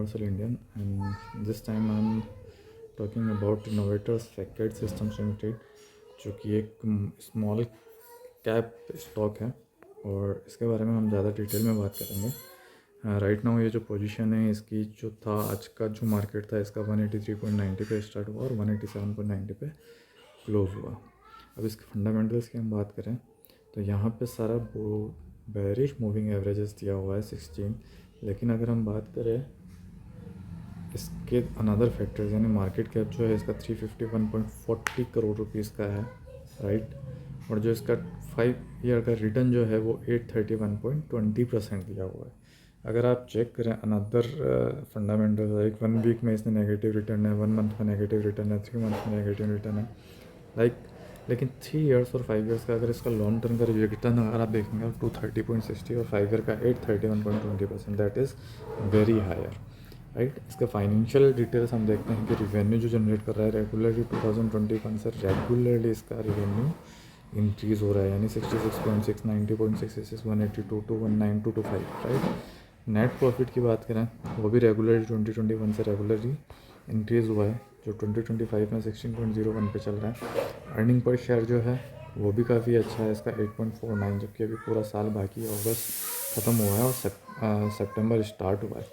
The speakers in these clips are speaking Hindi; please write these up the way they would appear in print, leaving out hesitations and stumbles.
Universal Indian, and this time I'm talking about Innovators Facade Systems Limited, जो कि एक स्मॉल कैप स्टॉक है और इसके बारे में हम ज़्यादा डिटेल में बात करेंगे। राइट नाउ ये जो पोजीशन है इसकी जो था आज का जो मार्केट था इसका 183.90 पे स्टार्ट हुआ और 187.90 पे क्लोज हुआ। अब इसके फंडामेंटल्स की हम बात करें तो यहाँ पे सारा वो बेरिश मूविंग एवरेजेस दिया हुआ है 16, लेकिन अगर हम बात करें इसके अनदर फैक्टर्स यानी मार्केट कैप जो है इसका 351.40 करोड़ रुपीज़ का है, राइट। और जो इसका 5 ईयर का रिटर्न जो है वो 831.20% दिया हुआ है। अगर आप चेक करें अनदर फंडामेंटल, लाइक 1 वीक में इसने नेगेटिव रिटर्न है, 1 मंथ में नेगेटिव रिटर्न है, 3 मंथ में नेगेटिव रिटर्न है, लाइक। लेकिन 3 इयर्स और 5 इयर्स का अगर इसका लॉन्ग टर्म का रिटर्न अगर आप देखेंगे 230.60 और 5 ईयर का 831.20%, that is very higher, right. इसका फाइनेंशियल डिटेल्स हम देखते हैं कि रिवेन्यू जो जनरेट कर रहा है रेगुलरली 2021 से रेगुलरली इसका रिवेन्यू इंक्रीज़ हो रहा है, यानी 66.6, 90.6, 182 to 192 to 5, right. Net profit की बात करें वो भी रेगुलरली 2021 से रेगुलरली इंक्रीज़ हुआ है, जो 2025 में 16.01 पे चल रहा है। अर्निंग पर शेयर जो है वो भी काफ़ी अच्छा है इसका 8.49, जबकि अभी पूरा साल बाकी है, अगस्त ख़त्म हुआ है और सितंबर स्टार्ट हुआ है,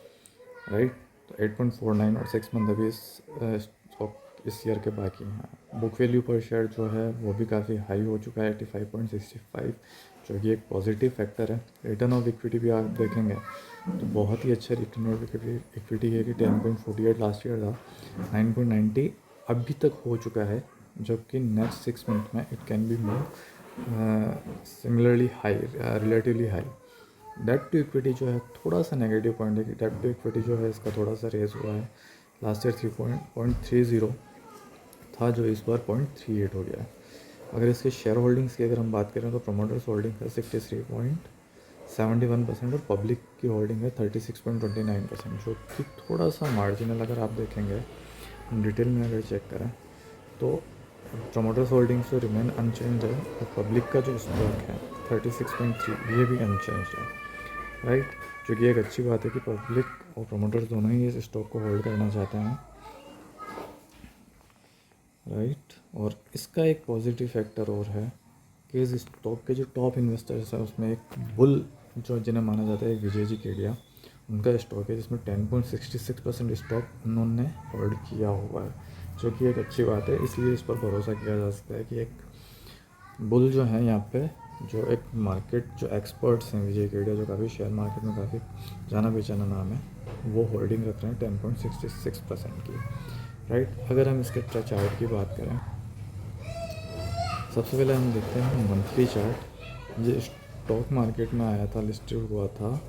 राइट। तो 8.49 और 6 मंथ अभी इस ईयर के बाकी हैं। बुक वैल्यू पर शेयर जो है वो भी काफ़ी हाई हो चुका है 85.65, जो कि एक पॉजिटिव फैक्टर है। रिटर्न ऑफ इक्विटी भी आप देखेंगे तो बहुत ही अच्छा रिटर्न ऑफ इक्विटी है कि 10.48 लास्ट ईयर था, 9.90 अभी तक हो चुका है, जबकि नेक्स्ट 6 मंथ में it can be more similarly high, relatively high. Debt to equity जो है थोड़ा सा नेगेटिव पॉइंट है कि डेट टू इक्विटी जो है इसका थोड़ा सा रेज हुआ है। लास्ट ईयर 3.30 था जो इस बार 0.38 हो गया है। अगर इसके शेयर होल्डिंग्स की अगर हम बात करें तो प्रमोटर्स होल्डिंग है 63.71% और पब्लिक की होल्डिंग है 36.29%, जो कि थोड़ा सा मार्जिनल अगर आप देखेंगे डिटेल में अगर चेक करें तो प्रमोटर्स होल्डिंग्स तो रिमेन अनचेंज है और पब्लिक का जो स्टॉक है 36.3 ये भी अनचेंज है, राइट। जो कि एक अच्छी बात है कि पब्लिक और प्रमोटर्स दोनों ही इस स्टॉक को होल्ड करना चाहते हैं, राइट। और इसका एक पॉजिटिव फैक्टर और है कि इस स्टॉक के जो टॉप इन्वेस्टर्स हैं उसमें एक बुल जो जिन्हें माना जाता है विजय जी केडिया, उनका स्टॉक है जिसमें 10.66% स्टॉक उन्होंने होल्ड किया हुआ है, जो कि एक अच्छी बात है। इसलिए इस पर भरोसा किया जा सकता है कि एक बुल जो है यहाँ पे, जो एक मार्केट जो एक्सपर्ट्स हैं विजय केडिया, जो काफ़ी शेयर मार्केट में काफ़ी जाना पहचाना नाम है, वो होल्डिंग रख रहे हैं 10.66% की, राइट। अगर हम इसके चार्ट की बात करें सबसे पहले हम देखते हैं मंथली चार्ट। ये स्टॉक मार्केट में आया था, लिस्टेड हुआ था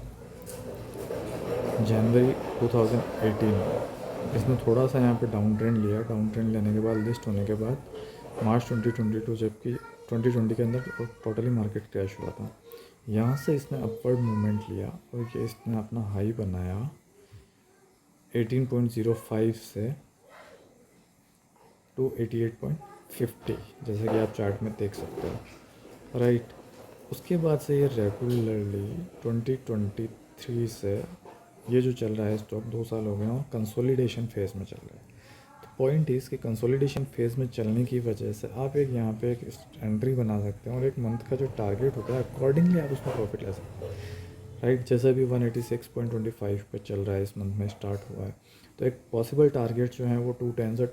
जनवरी 2018 में। इसने थोड़ा सा यहाँ पे डाउन ट्रेंड लिया, डाउन ट्रेंड लेने के बाद लिस्ट होने के बाद मार्च 2022, जबकि 2020 के अंदर टोटली मार्केट क्रैश हुआ था। यहाँ से इसने अपवर्ड मूवमेंट लिया और ये इसने अपना हाई बनाया 18.05 से टू 88.50, जैसे कि आप चार्ट में देख सकते हो, राइट। उसके बाद से ये रेगुलरली 2023 से ये जो चल रहा है स्टॉक 2 साल हो गए और कंसोलिडेशन फेज़ में चल रहा है। तो पॉइंट इस कि कंसोलिडेशन फेज़ में चलने की वजह से आप एक यहाँ पे एक एंट्री बना सकते हैं और एक मंथ का जो टारगेट होता है अकॉर्डिंगली आप उसमें प्रॉफिट ले सकते हैं, राइट। जैसे अभी 186.25 पे चल रहा है, इस मंथ में स्टार्ट हुआ है, तो एक पॉसिबल टारगेट जो है वो 210 से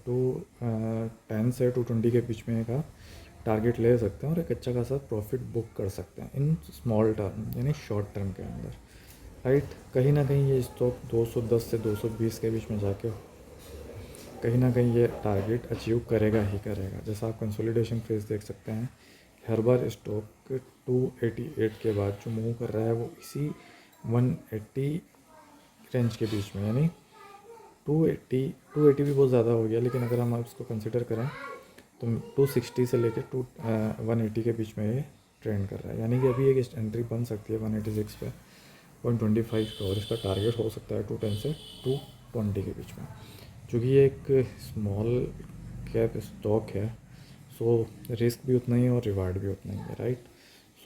210 से 220 के बीच में का टारगेट ले सकते हैं और एक अच्छा खासा प्रॉफिट बुक कर सकते हैं इन स्मॉल टर्म यानी शॉर्ट टर्म के अंदर, राइट। कहीं ना कहीं ये स्टॉक 210 से 220 के बीच में जाके कहीं ना कहीं ये टारगेट अचीव करेगा ही करेगा। जैसा आप कंसोलिडेशन फेज देख सकते हैं, हर बार स्टॉक 288 के बाद जो मूव कर रहा है वो इसी 180 रेंज के बीच में, यानी 280 भी बहुत ज़्यादा हो गया, लेकिन अगर हम इसको कंसिडर करें तो 260 से लेकर 180 के बीच में ये ट्रेंड कर रहा है, यानी कि अभी एक एंट्री बन सकती है 186 पे 0.25 का, और इसका टारगेट हो सकता है 210 से 220 के बीच में। चूँकि ये एक स्मॉल कैप स्टॉक है सो रिस्क भी उतना ही है और रिवार्ड भी उतना ही है, right.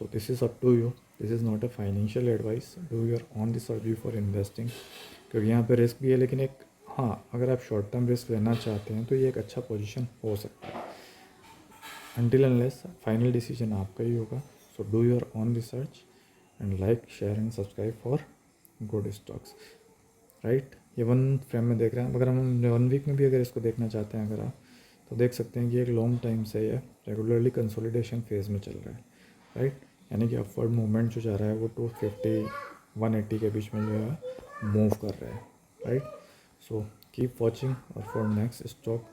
So this is up to you. This is not a financial advice, do your own research before investing, क्योंकि यहाँ पे रिस्क भी है, लेकिन एक हाँ, अगर आप शॉर्ट टर्म रिस्क लेना चाहते हैं तो ये एक अच्छा पोजीशन हो सकता है। अनटिल अनलेस फाइनल डिसीजन आपका ही होगा। So do your own research and like, share and subscribe for good stocks, right. ये 1 फ्रेम में देख रहे हैं, अगर हम 1 वीक में भी अगर इसको देखना चाहते हैं अगर आप, तो देख सकते हैं कि एक लॉन्ग टाइम से ये रेगुलरली कंसोलिडेशन फेज में चल रहा है, राइट। यानी कि अपवर्ड मूवमेंट जो जा रहा है वो 250 180 के बीच में जो है मूव कर रहा है, राइट। सो कीप वॉचिंग, और for next stock,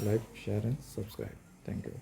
like share and subscribe. Thank you.